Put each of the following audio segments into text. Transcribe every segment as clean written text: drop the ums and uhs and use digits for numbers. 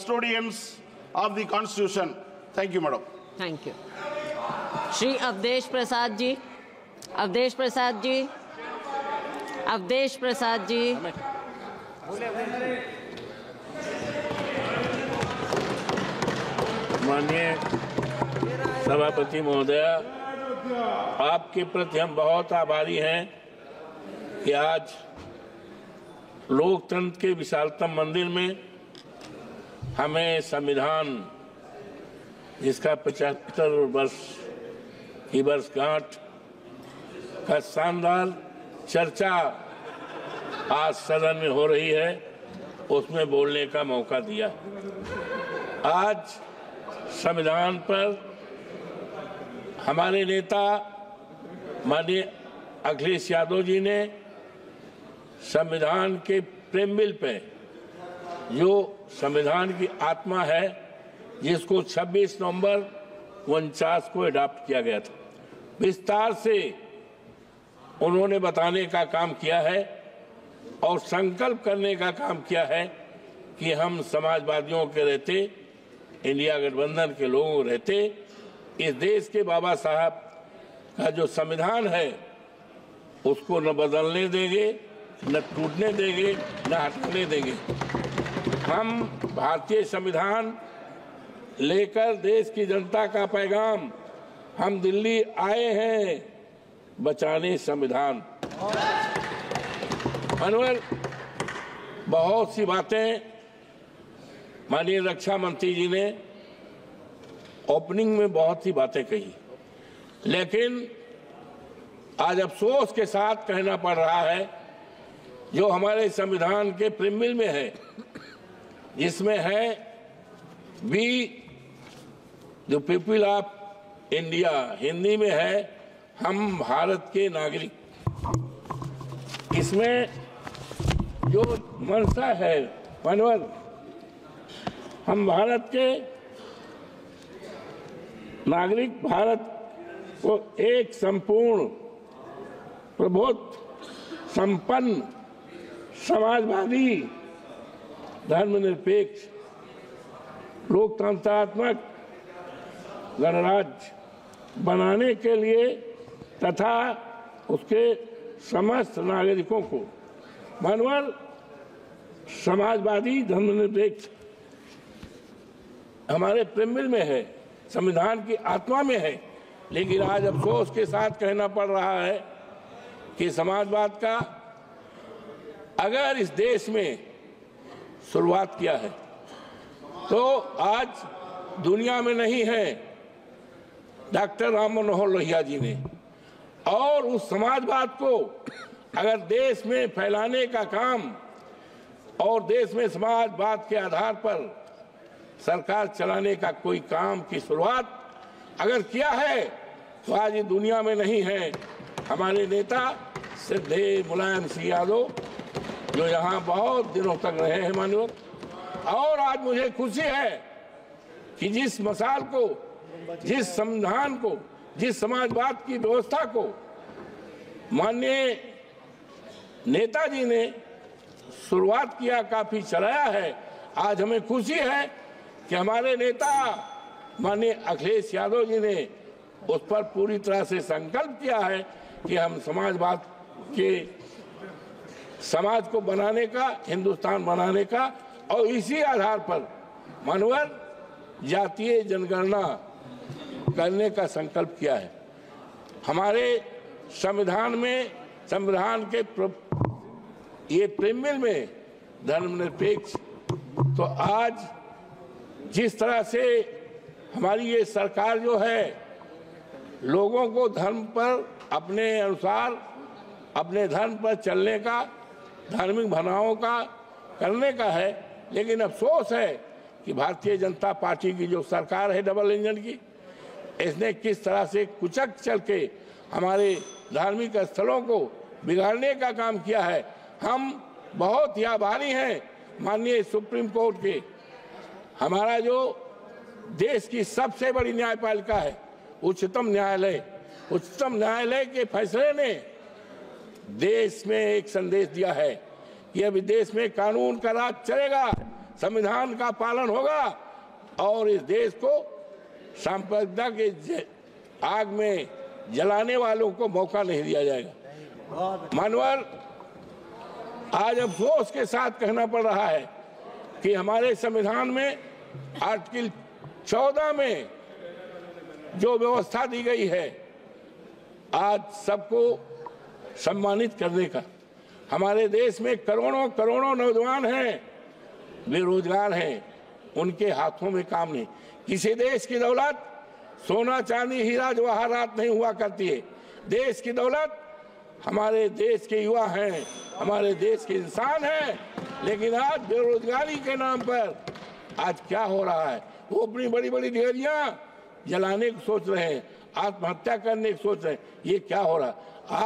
custodians of the Constitution. Thank you, Madam. Thank you. Shri Awadhesh Prasad ji, Awadhesh Prasad ji, Awadhesh Prasad ji. माननीय सभापति महोदया, आपके प्रति हम बहुत आभारी हैं कि आज लोकतंत्र के विशालतम मंदिर में हमें संविधान, जिसका 75 वर्ष की वर्षगांठ का शानदार चर्चा आज सदन में हो रही है, उसमें बोलने का मौका दिया। आज संविधान पर हमारे नेता माननीय अखिलेश यादव जी ने संविधान के प्रेमबिल पे, जो संविधान की आत्मा है, जिसको 26 नवंबर 49 को अडॉप्ट किया गया था, विस्तार से उन्होंने बताने का काम किया है और संकल्प करने का काम किया है कि हम समाजवादियों के रहते, इंडिया गठबंधन के लोगों रहते, इस देश के बाबा साहब का जो संविधान है उसको न बदलने देंगे, न टूटने देंगे, न हटाने देंगे। हम भारतीय संविधान लेकर देश की जनता का पैगाम, हम दिल्ली आए हैं बचाने संविधान। अनवर, बहुत सी बातें माननीय रक्षा मंत्री जी ने ओपनिंग में बहुत सी बातें कही, लेकिन आज अफसोस के साथ कहना पड़ रहा है, जो हमारे संविधान के प्रीमिल में है, जिसमें है we the people of India, Hindi में है हम भारत के नागरिक। इसमें जो मंशा है मनोहर, हम भारत के नागरिक, भारत को एक संपूर्ण प्रबुद्ध, संपन्न, समाजवादी, धर्मनिरपेक्ष, लोकतंत्रात्मक गणराज्य बनाने के लिए तथा उसके समस्त नागरिकों को मानव समाजवादी, धर्मनिरपेक्ष हमारे प्रेमबिल में है, संविधान की आत्मा में है। लेकिन आज अफसोस के साथ कहना पड़ रहा है कि समाजवाद का अगर इस देश में शुरुआत किया है तो आज दुनिया में नहीं है डॉक्टर राम मनोहर लोहिया जी ने, और उस समाजवाद को अगर देश में फैलाने का काम और देश में समाजवाद के आधार पर सरकार चलाने का कोई काम की शुरुआत अगर किया है तो आज ये दुनिया में नहीं है। हमारे नेता श्रद्धेय मुलायम सिंह यादव, जो यहाँ बहुत दिनों तक रहे हैं माननीय, और आज मुझे खुशी है कि जिस मसाल को, जिस संविधान को, जिस समाजवाद की व्यवस्था को माननीय नेताजी ने शुरुआत किया, काफी चलाया है, आज हमें खुशी है कि हमारे नेता माननीय अखिलेश यादव जी ने उस पर पूरी तरह से संकल्प किया है कि हम समाजवाद के समाज को बनाने का, हिंदुस्तान बनाने का, और इसी आधार पर मानवर जातीय जनगणना करने का संकल्प किया है। हमारे संविधान में, संविधान के ये प्रेमबिल में धर्मनिरपेक्ष, तो आज जिस तरह से हमारी ये सरकार जो है लोगों को धर्म पर अपने अनुसार, अपने धर्म पर चलने का, धार्मिक भावनाओं का करने का है, लेकिन अफसोस है कि भारतीय जनता पार्टी की जो सरकार है डबल इंजन की, इसने किस तरह से कुचक चल के हमारे धार्मिक स्थलों को बिगाड़ने का काम किया है। हम बहुत ही आभारी हैं माननीय सुप्रीम कोर्ट के, हमारा जो देश की सबसे बड़ी न्यायपालिका है उच्चतम न्यायालय, उच्चतम न्यायालय के फैसले ने देश में एक संदेश दिया है कि अभी देश में कानून का राज चलेगा, संविधान का पालन होगा और इस देश को सांप्रदायिकता के आग में जलाने वालों को मौका नहीं दिया जाएगा। मानवर, आज अफसोस के साथ कहना पड़ रहा है कि हमारे संविधान में आर्टिकल 14 में जो व्यवस्था दी गई है आज सबको सम्मानित करने का, हमारे देश में करोड़ों करोड़ों नौजवान हैं, बेरोजगार हैं, उनके हाथों में काम नहीं। किसी देश की दौलत सोना चांदी हीरा जवाहरात नहीं हुआ करती है। देश की दौलत हमारे देश के युवा हैं, हमारे देश के इंसान हैं। लेकिन आज बेरोजगारी के नाम पर आज क्या हो रहा है, वो अपनी बड़ी बड़ी डेयरियां जलाने की सोच रहे हैं, आत्महत्या करने की सोच रहे हैं। ये क्या हो रहा है?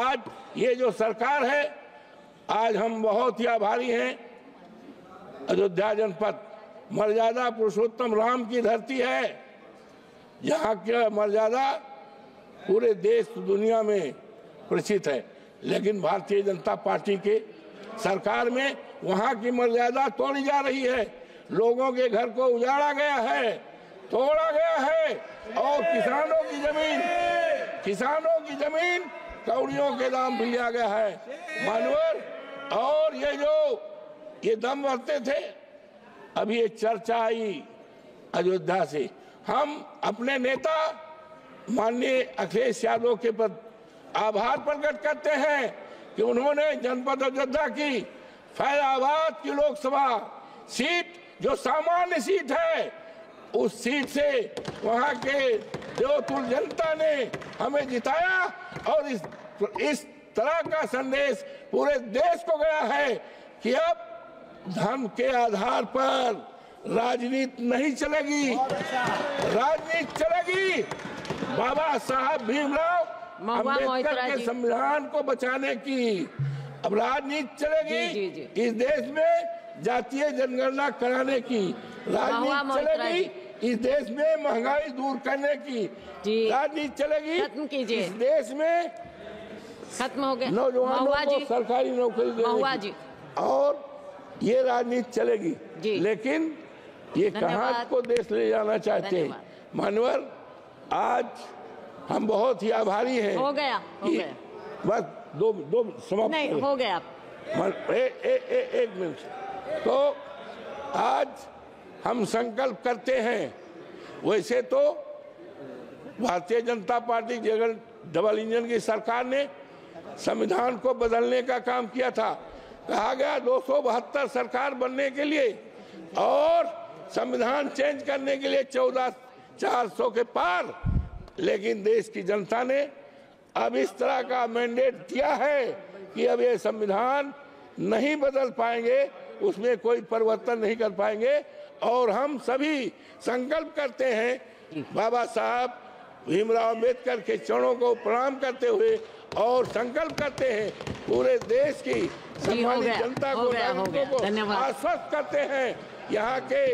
आज ये जो सरकार है, आज हम बहुत ही आभारी हैं। अयोध्या जनपद मर्यादा पुरुषोत्तम राम की धरती है, यहाँ की मर्यादा पूरे देश दुनिया में प्रसिद्ध है। लेकिन भारतीय जनता पार्टी के सरकार में वहाँ की मर्यादा तोड़ी जा रही है। लोगों के घर को उजाड़ा गया है, तोड़ा गया है और किसानों की जमीन कौड़ियों के दाम पे लिया गया है। मानवर, और ये दम भरते थे, अभी ये चर्चा आई अयोध्या से। हम अपने नेता माननीय अखिलेश यादव के प्रति आभार प्रकट करते हैं कि उन्होंने जनपद अयोध्या की फैजाबाद की लोकसभा सीट, जो सामान्य सीट है, उस सीट से वहां के देवतुल जनता ने हमें जिताया और इस तरह का संदेश पूरे देश को गया है कि अब धर्म के आधार पर राजनीति नहीं चलेगी, राजनीति चलेगी बाबा साहब भीमराव अम्बेडकर के संविधान को बचाने की। अब राजनीति चलेगी इस देश में जातीय जनगणना कराने की, राजनीति चलेगी इस देश में महंगाई दूर करने की, राजनीति चलेगी इस देश में खत्म हो गया नौजवानों को सरकारी नौकरी देने की, और ये राजनीति चलेगी। लेकिन ये कहाँ को देश ले जाना चाहते हैं? मानवर, आज हम बहुत ही आभारी हैं। हो गया बस दो समाप्त नहीं हो गया। एक मिनट। तो आज हम संकल्प करते हैं, वैसे तो Bharatiya Janata party double engine की सरकार ने संविधान को बदलने का काम किया था। कहा गया 272 सरकार बनने के लिए और संविधान चेंज करने के लिए 14,400 के पार। लेकिन देश की जनता ने अब इस तरह का मैंडेट दिया है कि अब ये संविधान नहीं बदल पाएंगे, उसमें कोई परिवर्तन नहीं कर पाएंगे। और हम सभी संकल्प करते हैं बाबा साहब भीमराव अम्बेडकर के चरणों को प्रणाम करते हुए और संकल्प करते हैं पूरे देश की सम्मानित जनता को, नागरिकों को आश्वस्त करते हैं यहाँ के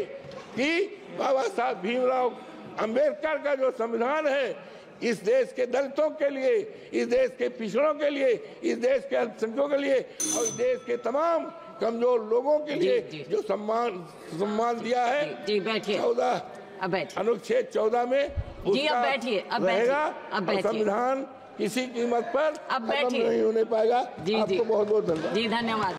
कि बाबा साहब भीमराव अम्बेडकर का जो संविधान है इस देश के दलितों के लिए, इस देश के पिछड़ों के लिए, इस देश के अल्पसंख्यकों के लिए और इस देश के तमाम कमजोर लोगों के लिए जो सम्मान दिया है 14 अनुच्छेद 14 में रहेगा। संविधान किसी कीमत पर खत्म नहीं होने पाएगा। आपको बहुत बहुत धन्यवाद। धन्यवाद।